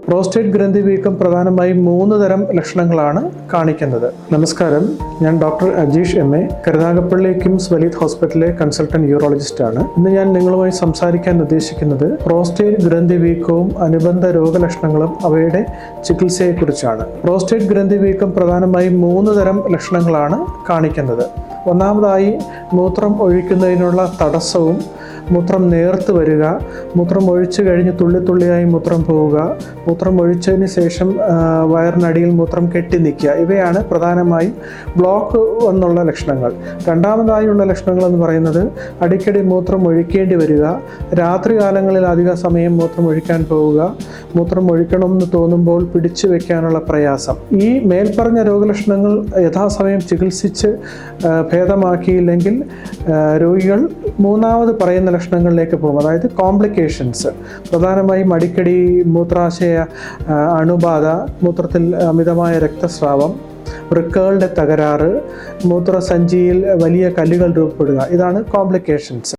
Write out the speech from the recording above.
Prostate ഗ്രന്ഥി വീക്കം പ്രധാനമായും 3 തരം ലക്ഷണങ്ങളാണ് കാണിക്കുന്നത്. നമസ്കാരം, ഞാൻ ഡോക്ടർ അജീഷ് MA, കരുനാഗപ്പള്ളി കിംസ് വലീദ് ഹോസ്പിറ്റലിലെ കൺസൾട്ടന്റ് യൂറോളജിസ്റ്റ് ആണ്. ഇന്ന് ഞാൻ നിങ്ങളുമായി സംസാരിക്കാൻ ഉദ്ദേശിക്കുന്നത് പ്രോസ്റ്റേറ്റ് ഗ്രന്ഥി വീക്കവും അനുബന്ധ രോഗലക്ഷണങ്ങളും അവയുടെ ചികിത്സയെക്കുറിച്ചാണ്. പ്രോസ്റ്റേറ്റ് ഗ്രന്ഥി വീക്കം പ്രധാനമായും 3 തരം ലക്ഷണങ്ങളാണ് കാണിക്കുന്നത്. ഒന്നാമതായി മൂത്രം ഒഴിക്കുന്നതിനുള്ള തടസ്സവും, മൂത്രം നേർത്ത് വരിക, മൂത്രം ഒഴിച്ചു കഴിഞ്ഞ് തുള്ളിത്തുള്ളിയായി മൂത്രം പോവുക, മൂത്രം ഒഴിച്ചതിന് ശേഷം വയറിനടിയിൽ മൂത്രം കെട്ടി നിൽക്കുക. ഇവയാണ് പ്രധാനമായും ബ്ലോക്ക് എന്നുള്ള ലക്ഷണങ്ങൾ. രണ്ടാമതായുള്ള ലക്ഷണങ്ങൾ എന്ന് പറയുന്നത് അടിക്കടി മൂത്രം ഒഴിക്കേണ്ടി വരിക, രാത്രി കാലങ്ങളിൽ അധിക സമയം മൂത്രം ഒഴിക്കാൻ പോവുക, മൂത്രം ഒഴിക്കണമെന്ന് തോന്നുമ്പോൾ പിടിച്ചു വെക്കാനുള്ള പ്രയാസം. ഈ മേൽപ്പറഞ്ഞ രോഗലക്ഷണങ്ങൾ യഥാസമയം ചികിത്സിച്ച് ഭേദമാക്കിയില്ലെങ്കിൽ രോഗികൾ മൂന്നാമത് പറയുന്ന ലക്ഷണങ്ങളിലേക്ക് പോകും, അതായത് കോംപ്ലിക്കേഷൻസ്. പ്രധാനമായും അടിക്കടി മൂത്രാശയ അണുബാധ, മൂത്രത്തിൽ അമിതമായ രക്തസ്രാവം, വൃക്കകളുടെ തകരാറ്, മൂത്രസഞ്ചിയിൽ വലിയ കല്ലുകൾ രൂപപ്പെടുക, ഇതാണ് കോംപ്ലിക്കേഷൻസ്.